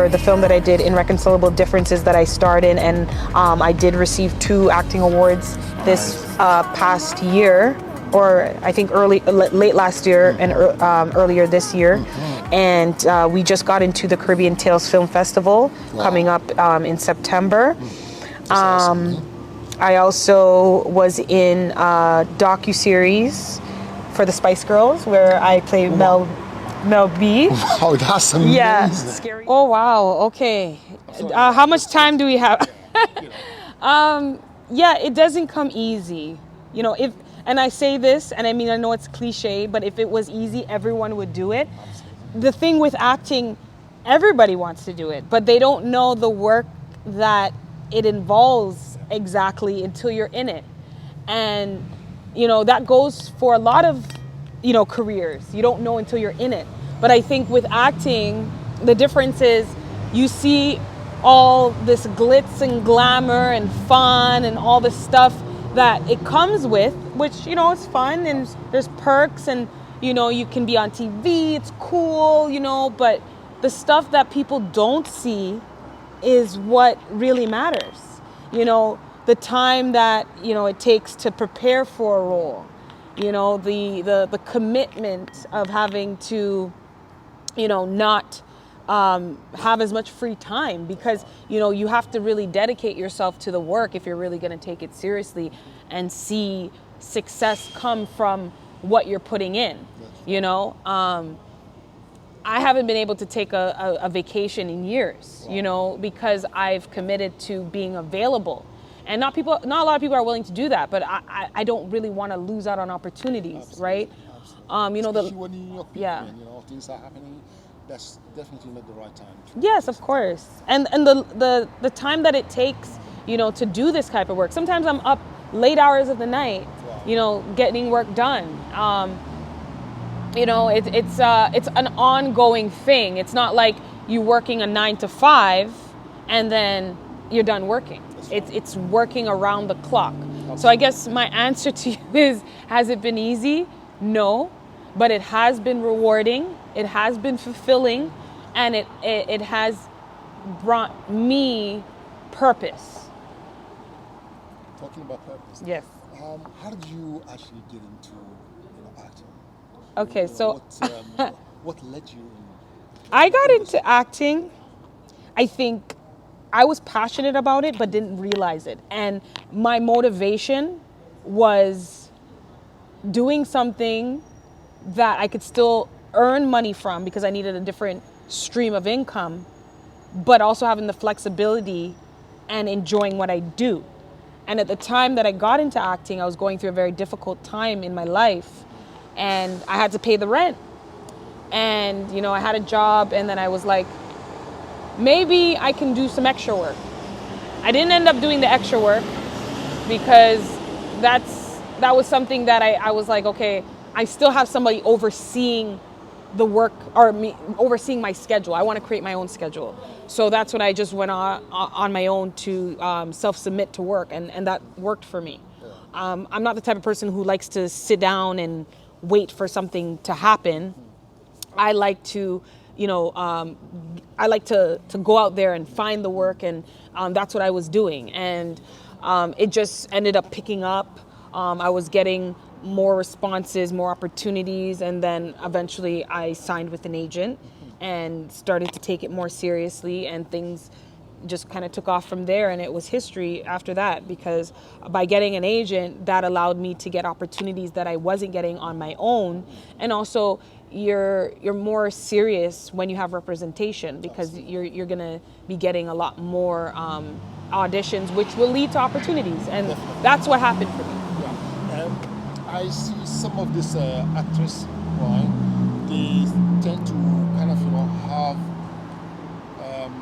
for the film that I did, Irreconcilable Differences, that I starred in, and I did receive 2 acting awards this past year, or I think late last year and earlier this year. And we just got into the Caribbean Tales Film Festival coming up in September. I also was in a docu-series for the Spice Girls where I played Mel B. Wow, that's amazing. Yeah. Scary. Oh, wow. Okay. How much time do we have? Yeah, it doesn't come easy. You know, and I say this, and I mean, I know it's cliche, but if it was easy, everyone would do it. The thing with acting, everybody wants to do it, but they don't know the work that it involves exactly until you're in it. And, you know, that goes for a lot of, you know, careers. You don't know until you're in it. But I think with acting, the difference is you see all this glitz and glamour and fun and all the stuff that it comes with, which, you know, it's fun and there's perks and, you know, you can be on TV, it's cool, you know, but the stuff that people don't see is what really matters. You know, the time that, you know, it takes to prepare for a role, you know, the commitment of having to, you know, not have as much free time, because, you know, you have to really dedicate yourself to the work if you're really going to take it seriously and see success come from what you're putting in, you know. I haven't been able to take a vacation in years, you know, because I've committed to being available. And not a lot of people are willing to do that, but I don't really want to lose out on opportunities, absolutely, right? Absolutely. You know, especially when you're young people, yeah, and, you know, things are happening. That's definitely not the right time. Yes, of course. And the time that it takes, you know, to do this type of work. Sometimes I'm up late hours of the night, you know, getting work done. You know, it's an ongoing thing. It's not like you working a 9 to 5 and then you're done working. It's working around the clock. Absolutely. So I guess my answer to you is, has it been easy? No, but it has been rewarding. It has been fulfilling, and it has brought me purpose. Talking about purpose. Yes. How did you actually get into, you know, acting? Okay, so what led you in? I got into acting, I think I was passionate about it but didn't realize it. And my motivation was doing something that I could still earn money from, because I needed a different stream of income, but also having the flexibility and enjoying what I do. And at the time that I got into acting, I was going through a very difficult time in my life, and I had to pay the rent. And, you know, I had a job, and then I was like, maybe I can do some extra work. I didn't end up doing the extra work because that was something that I was like, okay, I still have somebody overseeing the work, or me overseeing my schedule. I want to create my own schedule. So that's when I just went on my own to self-submit to work, and that worked for me. I'm not the type of person who likes to sit down and wait for something to happen. I like to, you know, I like to go out there and find the work, and that's what I was doing. And it just ended up picking up. I was getting more responses, more opportunities, and then eventually I signed with an agent and started to take it more seriously, and things just kind of took off from there, and it was history after that, because by getting an agent, that allowed me to get opportunities that I wasn't getting on my own. And also you're more serious when you have representation, because you're gonna be getting a lot more auditions, which will lead to opportunities, and that's what happened for me. Yeah. I see some of these actors, right? They tend to kind of, you know, have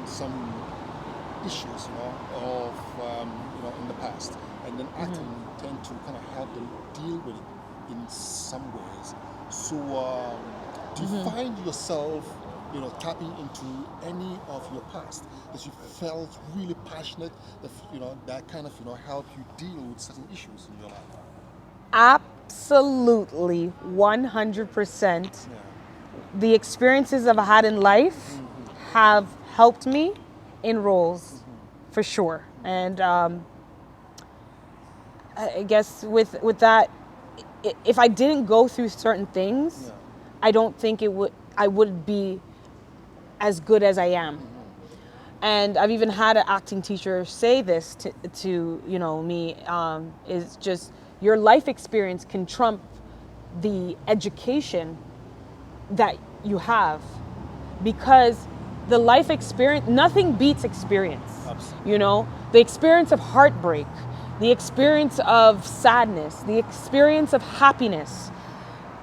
some issues, you know, of you know, in the past, and then acting tend to kind of help them deal with it in some ways. So, do you find yourself, you know, tapping into any of your past that you felt really passionate, that, you know, that kind of, you know, help you deal with certain issues in your life? Absolutely, 100%. The experiences I've had in life have helped me in roles for sure. And I guess with that, if I didn't go through certain things, I don't think I would be as good as I am. And I've even had an acting teacher say this to me, is just your life experience can trump the education that you have, because the life experience, nothing beats experience. Absolutely. The experience of heartbreak, the experience of sadness, the experience of happiness,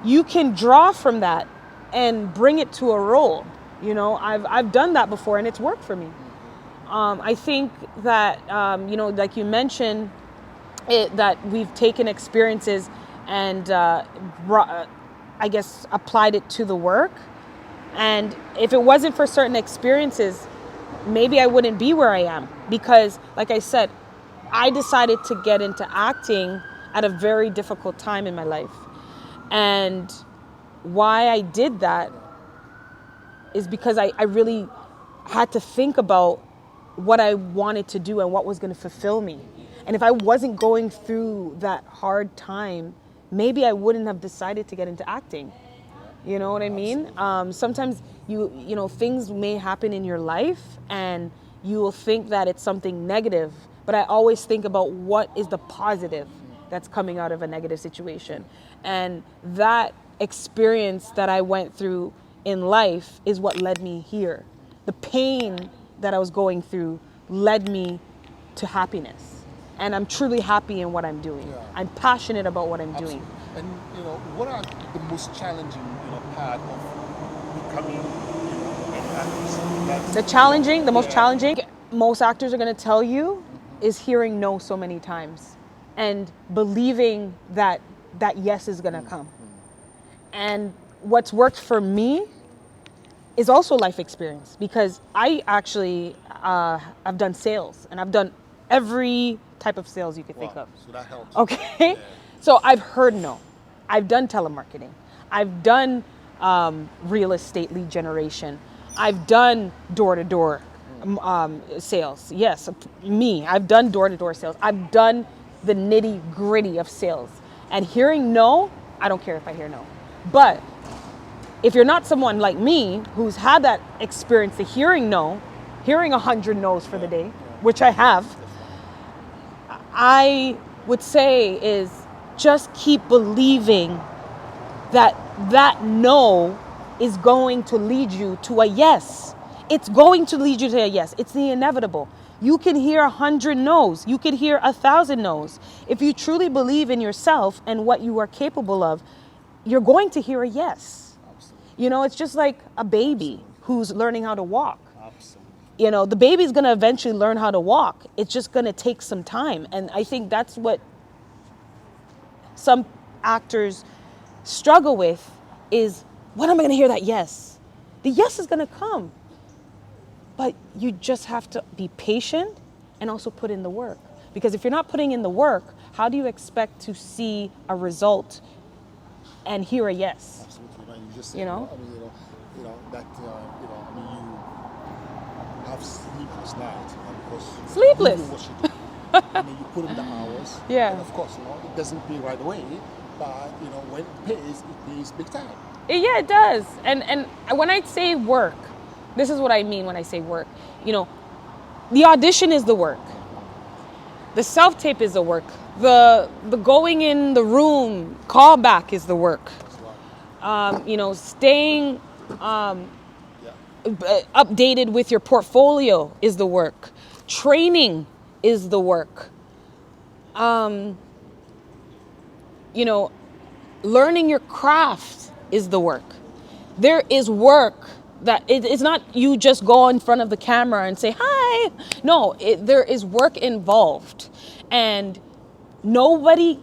you can draw from that and bring it to a role. I've done that before and it's worked for me. I think that like you mentioned, that we've taken experiences and I guess applied it to the work. And if it wasn't for certain experiences, maybe I wouldn't be where I am, because like I said, I decided to get into acting at a very difficult time in my life. And why I did that is because I really had to think about what I wanted to do and what was going to fulfill me. And if I wasn't going through that hard time, maybe I wouldn't have decided to get into acting. You know what I mean? Sometimes things may happen in your life and you will think that it's something negative, but I always think about what is the positive that's coming out of a negative situation. And that experience that I went through in life is what led me here. The pain that I was going through led me to happiness. And I'm truly happy in what I'm doing. Yeah. I'm passionate about what I'm doing. And what are the most challenging part of becoming an actress? The most challenging, most actors are going to tell you, is hearing no so many times and believing that yes is going to come. And what's worked for me is also life experience, because I actually I've done sales and I've done every type of sales you could think of. So that helps. Okay. Yeah. So I've heard no. I've done telemarketing. I've done real estate lead generation. I've done door-to-door sales. Yes, I've done door-to-door sales. I've done the nitty-gritty of sales. And hearing no, I don't care if I hear no. But if you're not someone like me who's had that experience of hearing 100 no's for the day, which I have, I would say is just keep believing that no is going to lead you to a yes. It's going to lead you to a yes. It's the inevitable. You can hear 100 no's. You could hear 1,000 no's. If you truly believe in yourself and what you are capable of, you're going to hear a yes. Absolutely. It's just like a baby who's learning how to walk. Absolutely. The baby's going to eventually learn how to walk. It's just going to take some time. And I think that's what some actors struggle with, is, when am I going to hear that yes? The yes is going to come. But you just have to be patient and also put in the work. Because if you're not putting in the work, how do you expect to see a result and hear a yes? Absolutely. Right. You just said, You know? That you have sleepless nights, because Sleepless. you do what you do. You put in the hours. Yeah. And of course, it doesn't pay right away, but when it pays big time. Yeah, it does. And when I say work, this is what I mean when I say work. The audition is the work. The self-tape is the work. The going in the room, callback is the work. Staying updated with your portfolio is the work. Training is the work. Learning your craft is the work. There is work that it's not you just go in front of the camera and say hi. No, there is work involved, and nobody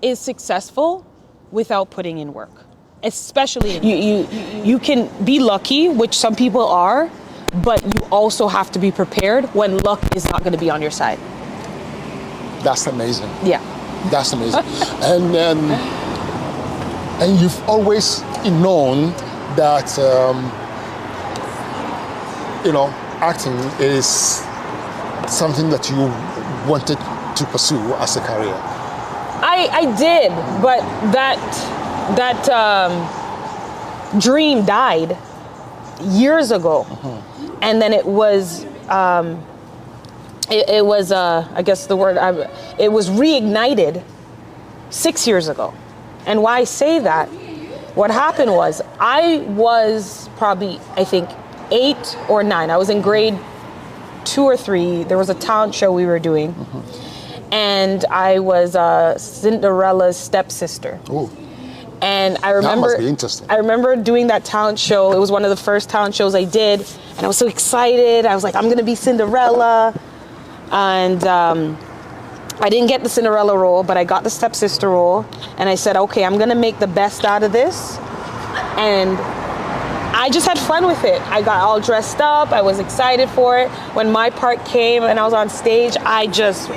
is successful without putting in work. Especially you can be lucky, which some people are, but you also have to be prepared when luck is not going to be on your side. That's amazing. Yeah. That's amazing. And you've always known that acting is something that you wanted to pursue as a career? I did, but that dream died years ago, and then it was I guess the word it was reignited 6 years ago. And why I say that? What happened was I was probably, I think, 8 or 9. I was in grade 2 or 3. There was a talent show we were doing, and I was Cinderella's stepsister. Oh, and I remember that must be interesting. I remember doing that talent show. It was one of the first talent shows I did, and I was so excited. I was like, I'm gonna be Cinderella, and I didn't get the Cinderella role, but I got the stepsister role, and I said, okay, I'm gonna make the best out of this, and I just had fun with it. I got all dressed up. I was excited for it. When my part came and I was on stage, I just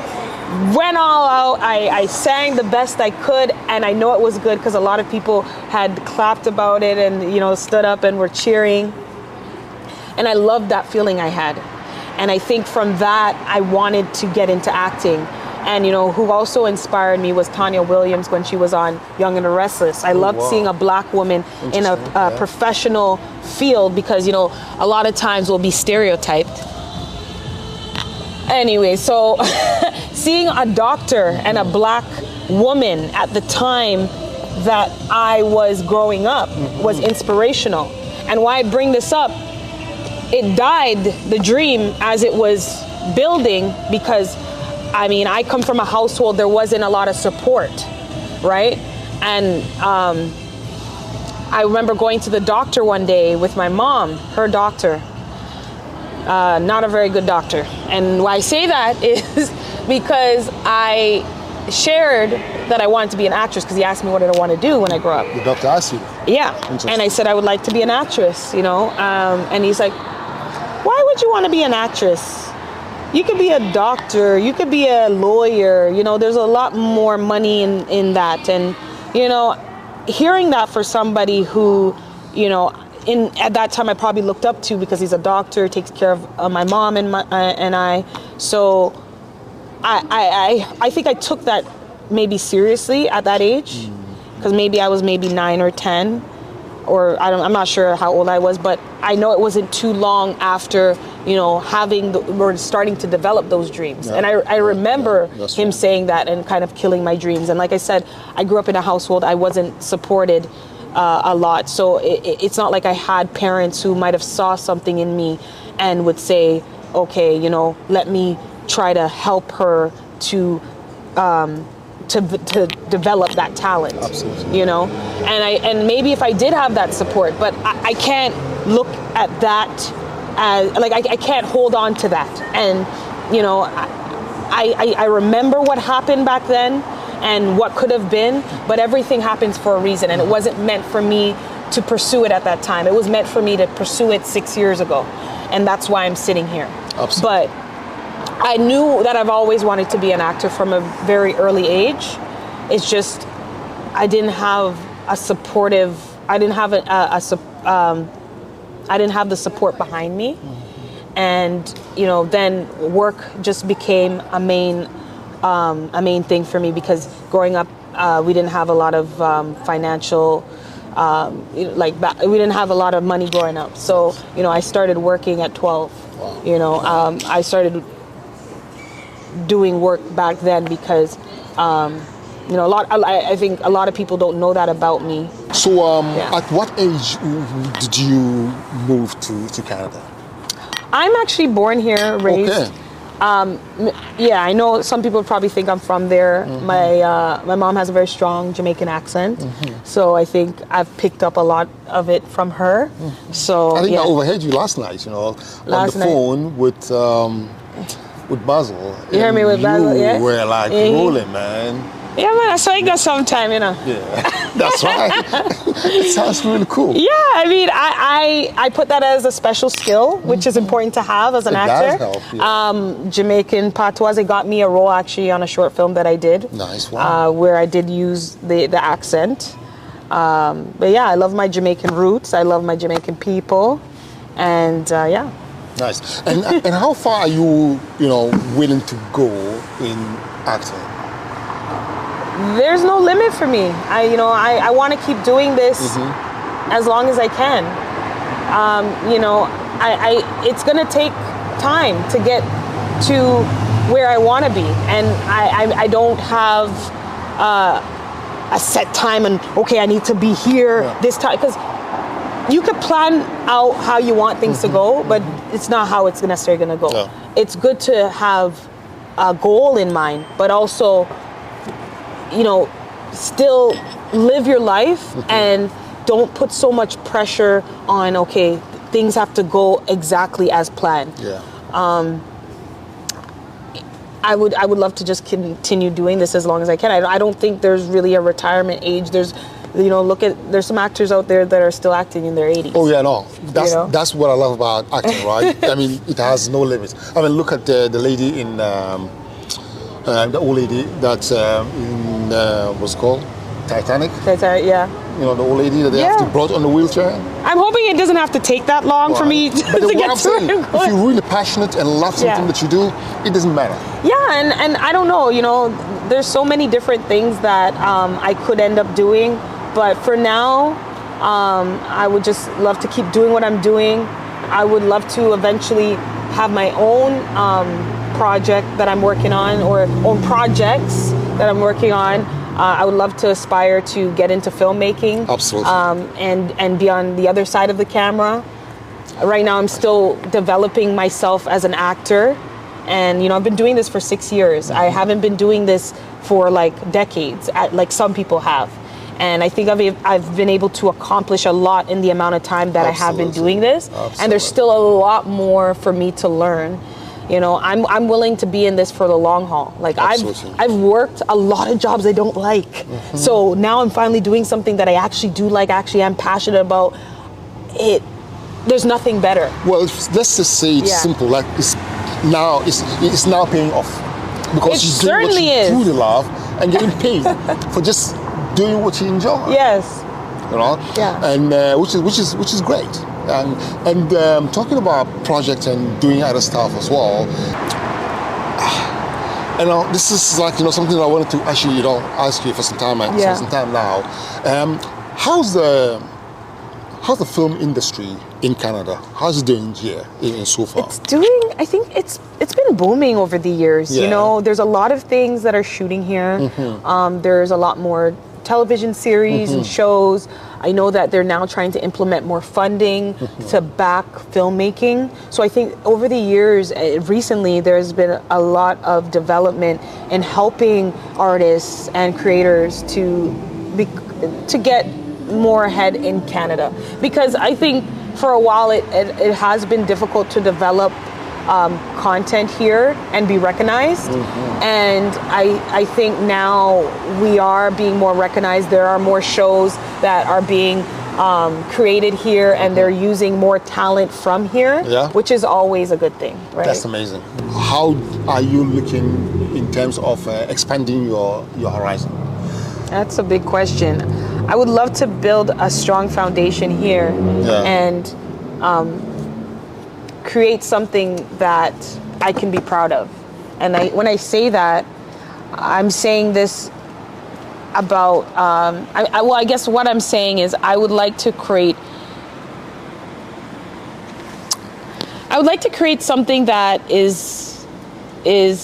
went all out. I sang the best I could, and I know it was good because a lot of people had clapped about it and stood up and were cheering. And I loved that feeling I had. And I think from that, I wanted to get into acting. And who also inspired me was Tanya Williams when she was on Young and the Restless. I loved seeing a black woman in a professional field because a lot of times we'll be stereotyped. Anyway, so seeing a doctor and a black woman at the time that I was growing up was inspirational. And why I bring this up, it died, the dream, as it was building, because I come from a household, there wasn't a lot of support, right? And I remember going to the doctor one day with my mom, her doctor, not a very good doctor. And why I say that is because I shared that I wanted to be an actress because he asked me what did I want to do when I grow up. The doctor asked you? Yeah. And I said I would like to be an actress, and he's like, why would you want to be an actress? You could be a doctor, you could be a lawyer, there's a lot more money in that. And, hearing that for somebody who, at that time I probably looked up to because he's a doctor, takes care of my mom and I. So I think I took that maybe seriously at that age, because maybe I was 9 or 10. Or I'm not sure how old I was, but I know it wasn't too long after, we're starting to develop those dreams. Yeah. And I remember him right. saying that and kind of killing my dreams. And like I said, I grew up in a household, I wasn't supported a lot. So it's not like I had parents who might have saw something in me and would say, okay, let me try to help her to develop that talent. Absolutely. And maybe if I did have that support, but I can't look at that as I can't hold on to that. And I remember what happened back then and what could have been, but everything happens for a reason, and it wasn't meant for me to pursue it at that time. It was meant for me to pursue it 6 years ago, and that's why I'm sitting here. Absolutely. But I knew that I've always wanted to be an actor from a very early age. It's just I didn't have a supportive. I didn't have I didn't have the support behind me, and then work just became a main thing for me, because growing up we didn't have a lot of financial. We didn't have a lot of money growing up, so I started working at 12. Wow. I started doing work back then because I think a lot of people don't know that about me. So at what age did you move to Canada? I'm actually born here, raised. Okay. I know some people probably think I'm from there. My mom has a very strong Jamaican accent, so I think I've picked up a lot of it from her. So I think I overheard you last night, on the phone with Basil. You heard me with Basil, yeah? You were rolling, man. Yeah, man, that's how it goes sometime, Yeah, that's right. It sounds really cool. Yeah, I put that as a special skill, which is important to have as an actor. Does help, yeah. Jamaican patois, it got me a role actually on a short film that I did. Nice one. Where I did use the accent. But yeah, I love my Jamaican roots. I love my Jamaican people. And yeah. Nice. And how far are you, willing to go in acting? There's no limit for me. I want to keep doing this as long as I can. It's gonna take time to get to where I want to be, and I don't have a set time and okay, I need to be here this time, because you could plan out how you want things to go, but it's not how it's necessarily going to go. Yeah. It's good to have a goal in mind, but also, still live your life and don't put so much pressure on, okay, things have to go exactly as planned. Yeah. I would love to just continue doing this as long as I can. I don't think there's really a retirement age. There's some actors out there that are still acting in their 80s. Oh yeah, no, that's what I love about acting, right? I mean, it has no limits. I mean, look at the lady in the old lady that's in what's it called Titanic. Titanic, yeah. The old lady that they have to brought on the wheelchair. I'm hoping it doesn't have to take that long for me to get through it. If you're really passionate and love something that you do, it doesn't matter. Yeah, and I don't know, there's so many different things that I could end up doing, but for now, I would just love to keep doing what I'm doing. I would love to eventually have my own project that I'm working on, or own projects that I'm working on. I would love to aspire to get into filmmaking. Absolutely. And be on the other side of the camera. Right now, I'm still developing myself as an actor. And, I've been doing this for 6 years. I haven't been doing this for like decades, like some people have. And I think I've been able to accomplish a lot in the amount of time that I have been doing this. Absolutely. And there's still a lot more for me to learn. I'm willing to be in this for the long haul. Like I've worked a lot of jobs I don't like. So now I'm finally doing something that I actually do like, actually I'm passionate about. There's nothing better. Well, let's just say it's simple. Like it's now paying off, because you're doing what you truly love and getting paid for just doing what you enjoy. Yes. Yeah. And which is great. And talking about projects and doing other stuff as well. This is like something that I wanted to actually ask you for some time now. How's the film industry in Canada? How's it doing here in so far? I think it's been booming over the years. Yeah. There's a lot of things that are shooting here. There's a lot more television series and shows. I know that they're now trying to implement more funding to back filmmaking. So I think over the years, recently, there's been a lot of development in helping artists and creators to get more ahead in Canada. Because I think for a while it has been difficult to develop content here and be recognized. And I think now we are being more recognized. There are more shows that are being created here, and they're using more talent from here, which is always a good thing, right? That's amazing. How are you looking in terms of expanding your horizon? That's a big question. I would love to build a strong foundation here and create something that I can be proud of. And when I say that, I'm saying this about, I guess what I'm saying is I would like to create something that is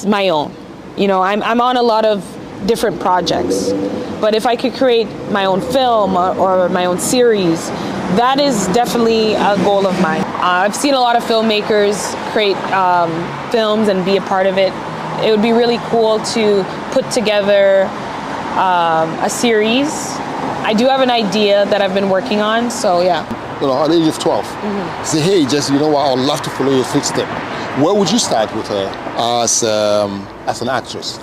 my own. I'm on a lot of different projects, but if I could create my own film or my own series, that is definitely a goal of mine. I've seen a lot of filmmakers create films and be a part of it. It would be really cool to put together a series. I do have an idea that I've been working on, so yeah. At the age of 12, say, hey, just, what, I would love to follow your footsteps. Where would you start with her as an actress?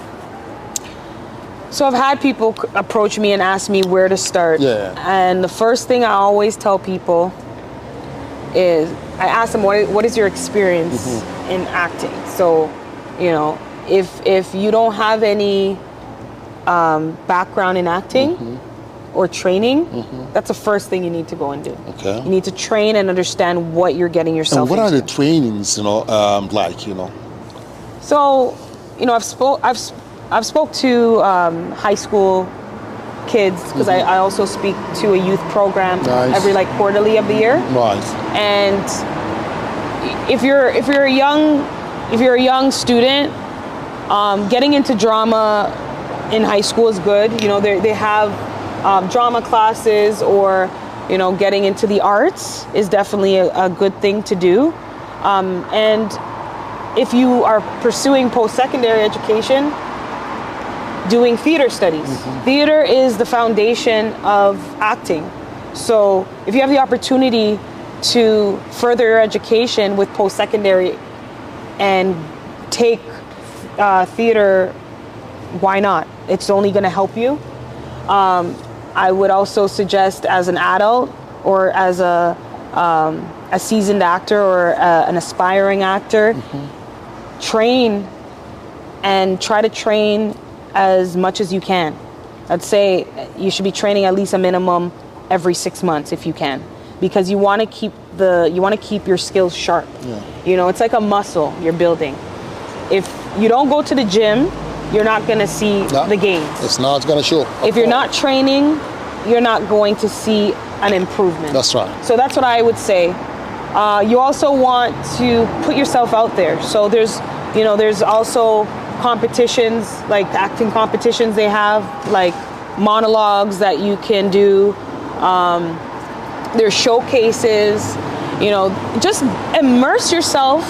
So I've had people approach me and ask me where to start. Yeah. And the first thing I always tell people is, I ask them, what is your experience in acting? So, if you don't have any background in acting, or training, that's the first thing you need to go and do. Okay. You need to train and understand what you're getting yourself And what into. are the trainings, like, So, I've spoke to high school kids because I also speak to a youth program Nice. every like quarterly of the year. Right. And if you're a young student, getting into drama in high school is good. They have drama classes, or getting into the arts is definitely a good thing to do. And if you are pursuing post-secondary education, doing theater studies. Theater is the foundation of acting. So if you have the opportunity to further your education with post-secondary and take theater, why not? It's only going to help you. I would also suggest, as an adult or as a seasoned actor or an aspiring actor, train and try to train as much as you can. I'd say you should be training at least a minimum every 6 months if you can, because you want to keep your skills sharp. Yeah. It's like a muscle you're building. If you don't go to the gym, you're not going to see the gains. It's not going to show. If you're not training, you're not going to see an improvement. That's right. So that's what I would say. You also want to put yourself out there. So there's also competitions, like acting competitions they have, like monologues that you can do. There's showcases. Just immerse yourself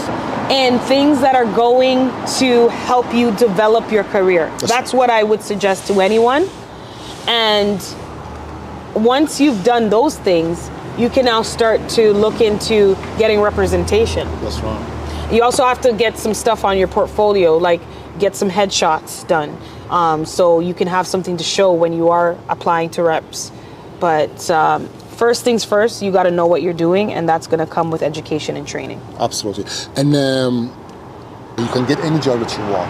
in things that are going to help you develop your career. That's what I would suggest to anyone. And once you've done those things, you can now start to look into getting representation. That's right. You also have to get some stuff on your portfolio, like get some headshots done, so you can have something to show when you are applying to reps. But first things first, you got to know what you're doing, and that's going to come with education and training. Absolutely. And you can get any job that you want.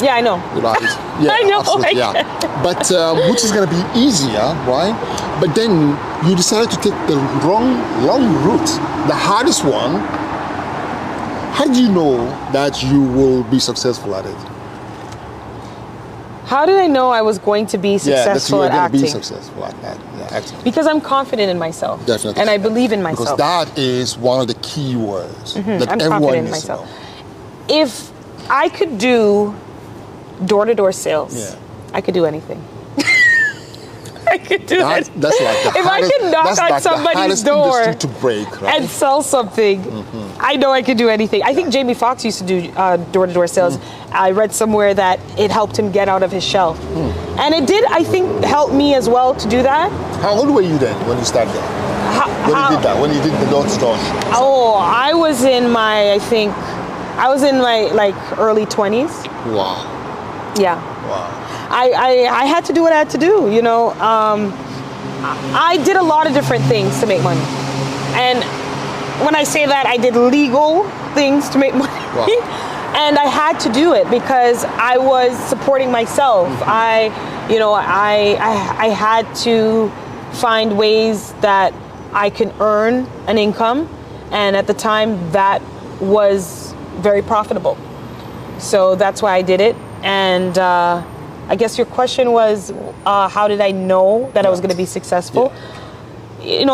Yeah, I know. Right. Yeah, I know. absolutely, yeah. But which is going to be easier, right? But then you decided to take the long route, the hardest one. How do you know that you will be successful at it? How did I know I was going to be successful at acting? Be successful at that. Yeah, acting. Because I'm confident in myself. Definitely. And I believe in myself. Because that is one of the key words that I'm everyone confident in needs to myself. know. If I could do door-to-door sales, Yeah. I could do anything. I could do it. That's like the if hardest, I could knock on like somebody's door to break, right? and sell something, I know I could do anything. I think Jamie Foxx used to do door-to-door sales. I read somewhere that it helped him get out of his shell. And it did, I think, help me as well to do that. How old were you then when you started that? When you did that? When you did the door-to-door? Oh, I was in my like early 20s. Wow. Yeah. Wow. I had to do what I had to do, I did a lot of different things to make money. And when I say that, I did legal things to make money. Wow. And I had to do it because I was supporting myself. I had to find ways that I can earn an income. And at the time, that was very profitable. So that's why I did it. And I guess your question was, how did I know that I was going to be successful? Yeah.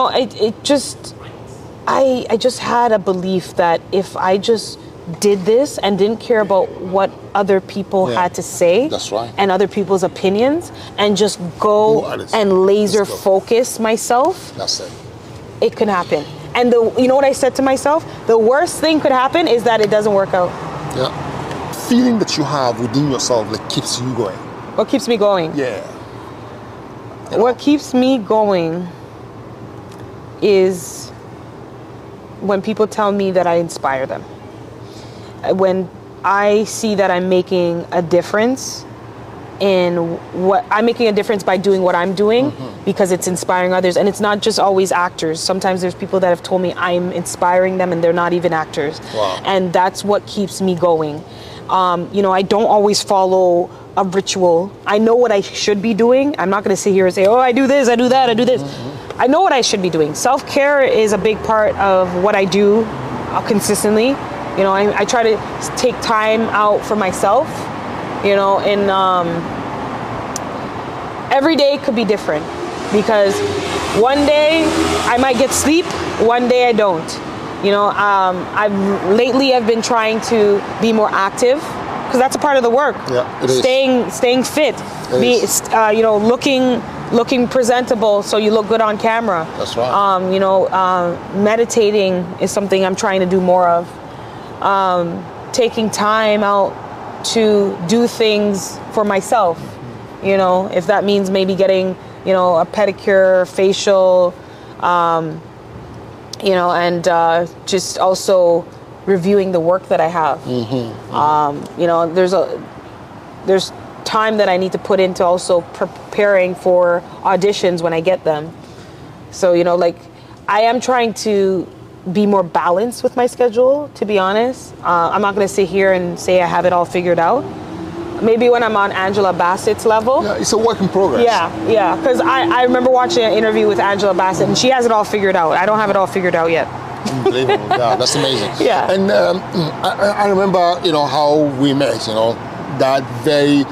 I just had a belief that if I just did this and didn't care about what other people had to say, that's right, and other people's opinions, and just go and laser focus myself, that's it. It could happen. And you know what I said to myself? The worst thing could happen is that it doesn't work out. Yeah. Feeling that you have within yourself that keeps you going. What keeps me going? Yeah. What keeps me going is when people tell me that I inspire them. When I see that I'm making a difference by doing what I'm doing, because it's inspiring others. And it's not just always actors. Sometimes there's people that have told me I'm inspiring them and they're not even actors. Wow. And that's what keeps me going. I don't always follow a ritual. I know what I should be doing. I'm not going to sit here and say, oh, I do this, I do that, I do this. I know what I should be doing. Self-care is a big part of what I do consistently. You know, I try to take time out for myself, you know, and every day could be different because one day I might get sleep, one day I don't. You know, I've been trying to be more active because that's a part of the work. Yeah, it is. Staying fit, you know, looking presentable so you look good on camera. That's right. You know, meditating is something I'm trying to do more of. Taking time out to do things for myself. You know, if that means maybe getting, you know, a pedicure, facial, you know, and just also reviewing the work that I have. You know, there's time that I need to put into also preparing for auditions when I get them. So, you know, like I am trying to be more balanced with my schedule, to be honest. I'm not going to sit here and say I have it all figured out. Maybe when I'm on Angela Bassett's level. Yeah, it's a work in progress. Yeah, because I remember watching an interview with Angela Bassett and she has it all figured out. I don't have it all figured out yet. Unbelievable. Yeah, that's amazing. Yeah. And I remember, you know, how we met, you know, that very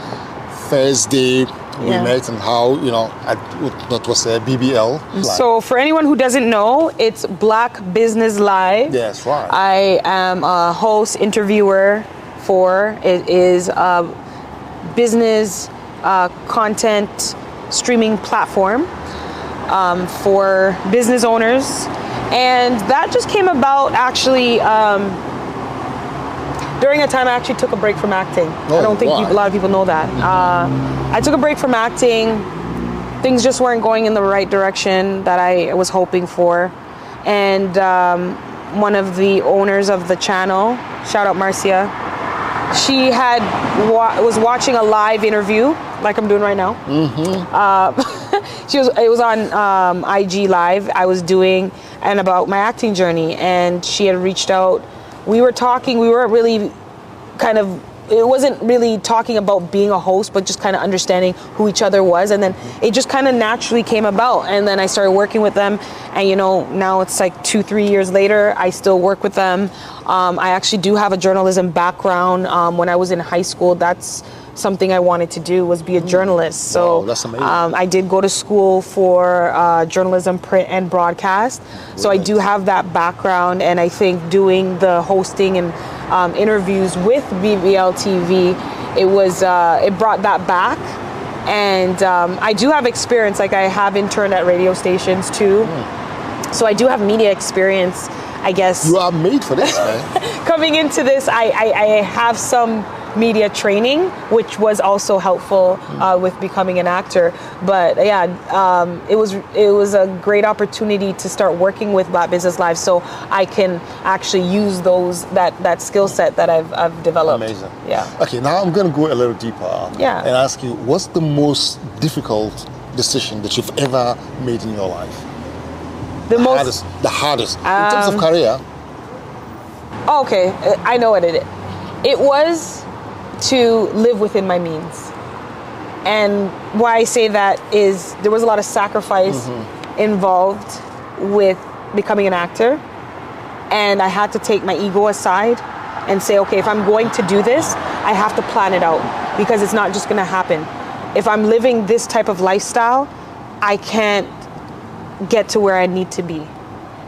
first day we met and how, you know, that was a BBL. So for anyone who doesn't know, it's Black Business Live. Yes, right. I am a host, interviewer for it is a business content streaming platform for business owners. And that just came about actually during a time I actually took a break from acting. I don't think a lot of people know that. I took a break from acting. Things just weren't going in the right direction that I was hoping for. And one of the owners of the channel, shout out Marcia, she was watching a live interview like I'm doing right now. It was on IG Live I was doing and about my acting journey, and she had reached out. We were talking, we weren't really it wasn't really talking about being a host, but just kind of understanding who each other was. And then it just kind of naturally came about. And then I started working with them. And, you know, now it's like 2-3 years later, I still work with them. I actually do have a journalism background. When I was in high school, that's something I wanted to do, was be a journalist. So that's amazing. I did go to school for journalism, print and broadcast. So I do have that background. And I think doing the hosting and interviews with BBL TV, it brought that back. And I do have experience, like I have interned at radio stations too. So I do have media experience, I guess. You are made for this, man. Coming into this, I have some media training, which was also helpful with becoming an actor. But yeah, it was a great opportunity to start working with Black Business Live, so I can actually use that skill set that I've developed. Amazing. Yeah. Okay, now I'm going to go a little deeper. Yeah. And ask you, what's the most difficult decision that you've ever made in your life? The hardest in terms of career. Okay, I know what it is. It was to live within my means. And why I say that is there was a lot of sacrifice involved with becoming an actor. And I had to take my ego aside and say, okay, if I'm going to do this, I have to plan it out, because it's not just going to happen. If I'm living this type of lifestyle, I can't get to where I need to be.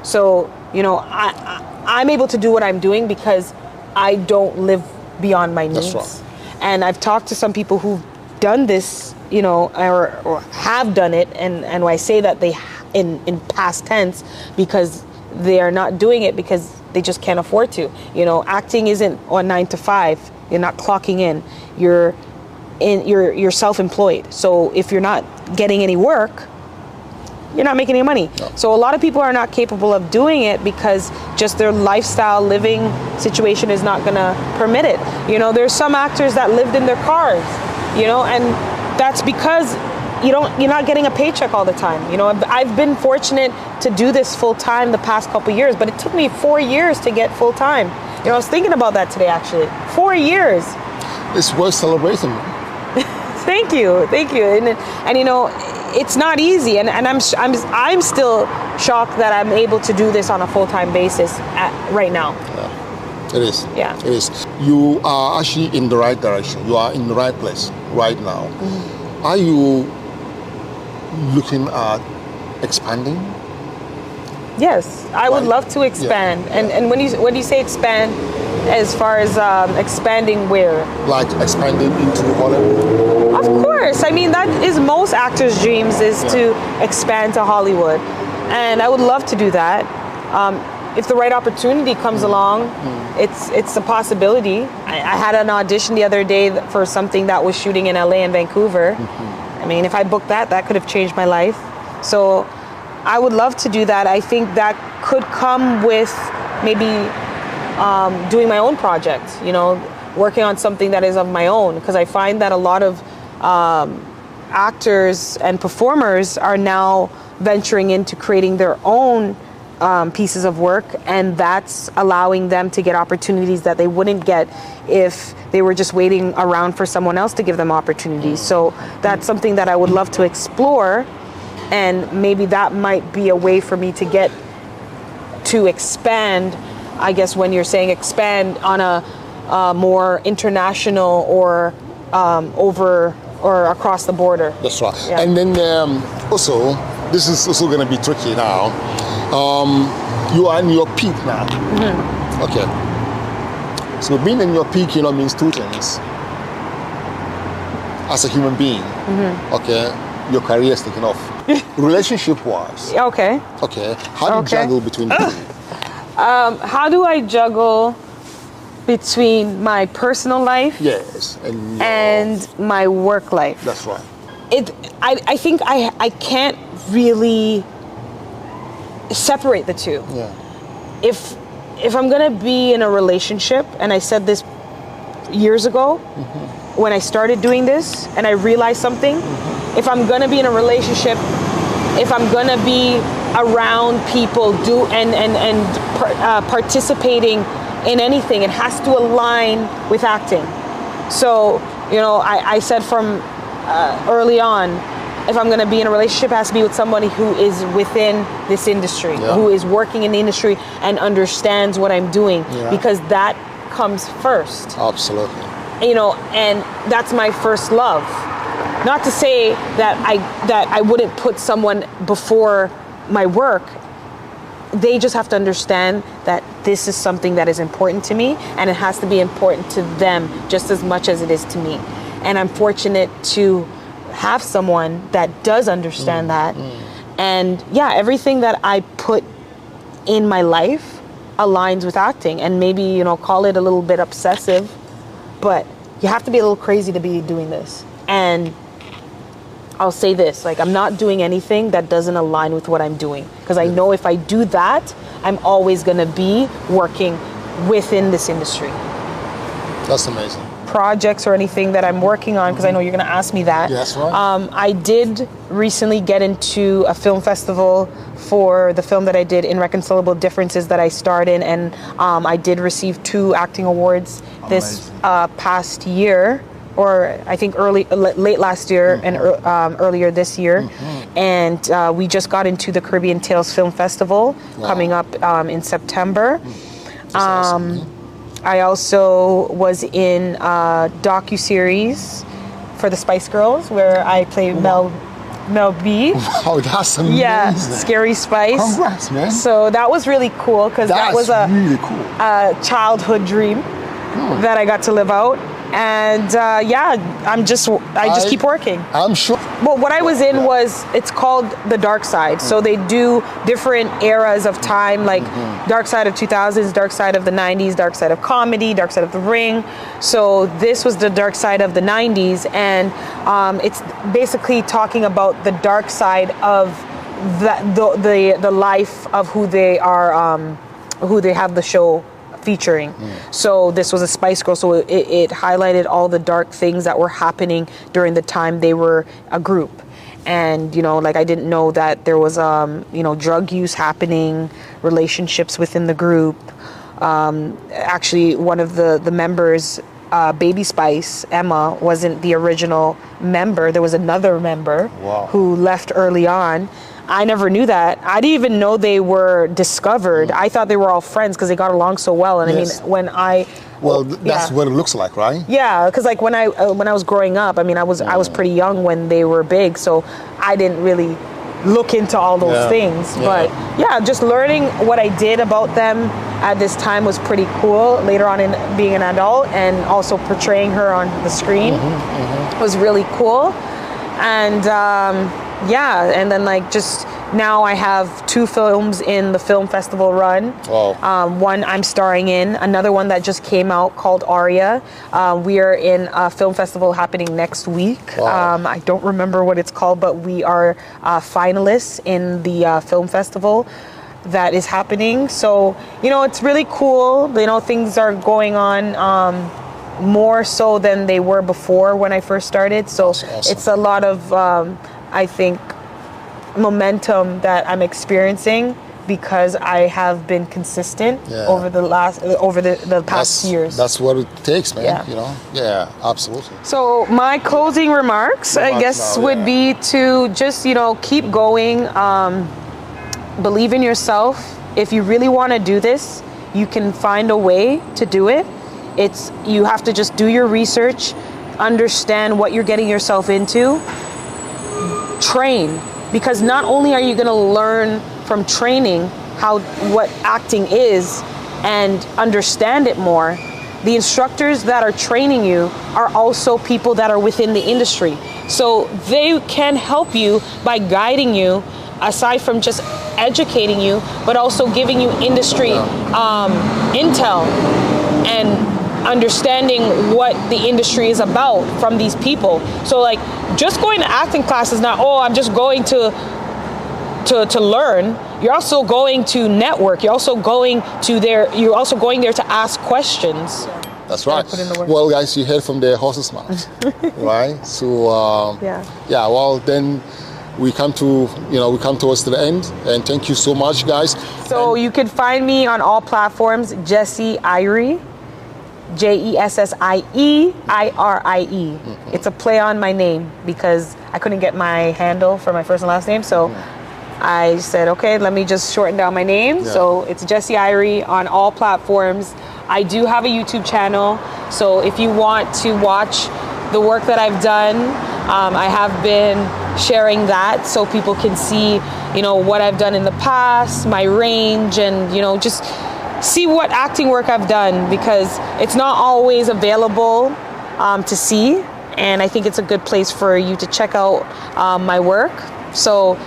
So, you know, I'm able to do what I'm doing because I don't live beyond my needs. That's right. And I've talked to some people who've done this, you know, or have done it, and when I say that they in past tense, because they are not doing it because they just can't afford to. You know, acting isn't on 9 to 5. You're not clocking in. You're self-employed. So if you're not getting any work, you're not making any money. No. So a lot of people are not capable of doing it because just their lifestyle living situation is not gonna permit it. You know, there's some actors that lived in their cars, you know, and that's because you're not getting a paycheck all the time. You know, I've been fortunate to do this full time the past couple years, but it took me 4 years to get full time. You know, I was thinking about that today actually. 4 years. It's worth celebrating. Thank you, and you know, it's not easy, and I'm still shocked that I'm able to do this on a full-time basis right now. It is. Yeah. It is. You are actually in the right direction. You are in the right place right now. Are you looking at expanding? Yes, I would love to expand. And when you say expand, as far as expanding where? Like expanding into Hollywood? Of course. I mean, that is most actors' dreams, is to expand to Hollywood. And I would love to do that. If the right opportunity comes along, it's a possibility. I had an audition the other day for something that was shooting in LA and Vancouver. I mean, if I booked that could have changed my life. So I would love to do that. I think that could come with maybe doing my own project, you know, working on something that is of my own, because I find that a lot of actors and performers are now venturing into creating their own pieces of work, and that's allowing them to get opportunities that they wouldn't get if they were just waiting around for someone else to give them opportunities. So that's something that I would love to explore, and maybe that might be a way for me to get to expand. I guess when you're saying expand on a more international or over or across the border. That's right. Yeah. And then also, this is also going to be tricky now. You are in your peak now. Okay. So being in your peak, you know, means two things. As a human being, okay, your career is taking off. Relationship-wise. Okay. Okay. How do you juggle between the two? How do I juggle between my personal life Yes. and my work life? That's right. I think I can't really separate the two. Yeah. If I'm gonna be in a relationship, and I said this years ago when I started doing this, and I realized something, if I'm gonna be in a relationship, if I'm gonna be around people participating in anything, it has to align with acting. So, you know, I said from early on, if I'm going to be in a relationship, it has to be with somebody who is within this industry, who is working in the industry and understands what I'm doing, because that comes first. Absolutely. You know, and that's my first love. Not to say that I wouldn't put someone before my work. They just have to understand that this is something that is important to me, and it has to be important to them just as much as it is to me. And I'm fortunate to have someone that does understand that. And yeah, everything that I put in my life aligns with acting, and maybe, you know, call it a little bit obsessive, but you have to be a little crazy to be doing this. And I'll say this, like, I'm not doing anything that doesn't align with what I'm doing, because I know if I do that, I'm always going to be working within this industry. That's amazing. Projects or anything that I'm working on, because I know you're going to ask me that. Yes, right. I did recently get into a film festival for the film that I did, Irreconcilable Differences, that I starred in, and I did receive 2 acting awards this past year, or I think late last year and earlier this year. And we just got into the Caribbean Tales Film Festival coming up in September. I also was in a docu-series for the Spice Girls, where I played Mel B. Wow, that's amazing. Yeah, Scary Spice. Congrats, man. So that was really cool, because that was really cool. a childhood dream that I got to live out. And I just keep working. I'm sure. Well, what I was in it's called the Dark Side. So they do different eras of time, like Dark Side of 2000s, Dark Side of the 90s, Dark Side of Comedy, Dark Side of the Ring. So this was the Dark Side of the 90s, and it's basically talking about the dark side of the life of who they are, who they have the show featuring. So this was a Spice Girl, so it highlighted all the dark things that were happening during the time they were a group. And, you know, like, I didn't know that there was drug use happening, relationships within the group. Actually, one of the members Baby Spice, Emma, wasn't the original member. There was another member Wow. who left early on. I never knew that. I didn't even know they were discovered. I thought they were all friends because they got along so well. And Yes. I mean, when I Well, that's yeah. what it looks like, right? Yeah, because like when I was growing up, I mean, I was pretty young when they were big, so I didn't really look into all those Yeah. things. Yeah. But yeah, just learning what I did about them at this time was pretty cool. Later on in being an adult and also portraying her on the screen was really cool. And yeah, and then like just now I have 2 films in the film festival run. Wow. One I'm starring in, another one that just came out called Aria. We are in a film festival happening next week. Wow. I don't remember what it's called, but we are finalists in the film festival that is happening. So, you know, it's really cool. You know, things are going on more so than they were before when I first started. So Awesome. it's a lot of, I think, momentum that I'm experiencing because I have been consistent Yeah. over the past years. That's what it takes, man. Yeah. You know? Yeah, absolutely. So my closing remarks, I Remarks guess, now, would yeah. be to just, you know, keep going. Believe in yourself. If you really want to do this, you can find a way to do it. You have to just do your research, understand what you're getting yourself into, train. Because not only are you going to learn from training what acting is and understand it more, the instructors that are training you are also people that are within the industry. So they can help you by guiding you, aside from just educating you, but also giving you industry intel and understanding what the industry is about from these people. So like just going to acting class is not, oh, I'm just going to learn. You're also going to network. You're also going there to ask questions. That's right. put in the work. Well, guys, you heard from the horse's mouth, right? So, Yeah. well, then we come towards the end, and thank you so much, guys. So you can find me on all platforms, Jessie Myrie, JESSIEIRIE. It's a play on my name because I couldn't get my handle for my first and last name, so I said, okay, let me just shorten down my name. Yeah. So it's Jessie Myrie on all platforms. I do have a YouTube channel, so if you want to watch the work that I've done, I have been sharing that so people can see, you know, what I've done in the past, my range, and, you know, just see what acting work I've done, because it's not always available to see, and I think it's a good place for you to check out my work. So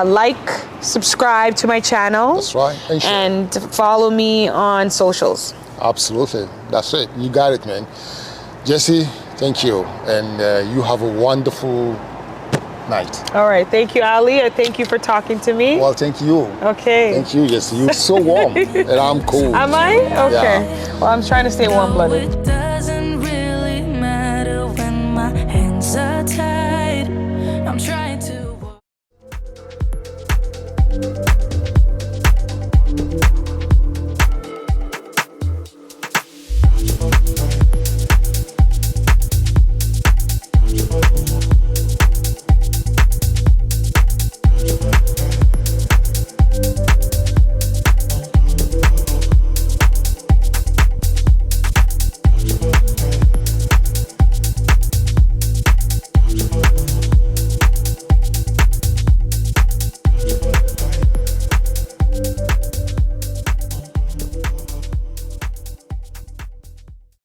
like, subscribe to my channel. That's right. And share. And follow me on socials. Absolutely. That's it. You got it, man. Jesse, thank you. And you have a wonderful night. All right. Thank you, Ali. I thank you for talking to me. Well, thank you. Okay. Thank you, Jesse. You're so warm. And I'm cool. Am I? Okay. Yeah. Well, I'm trying to stay warm-blooded.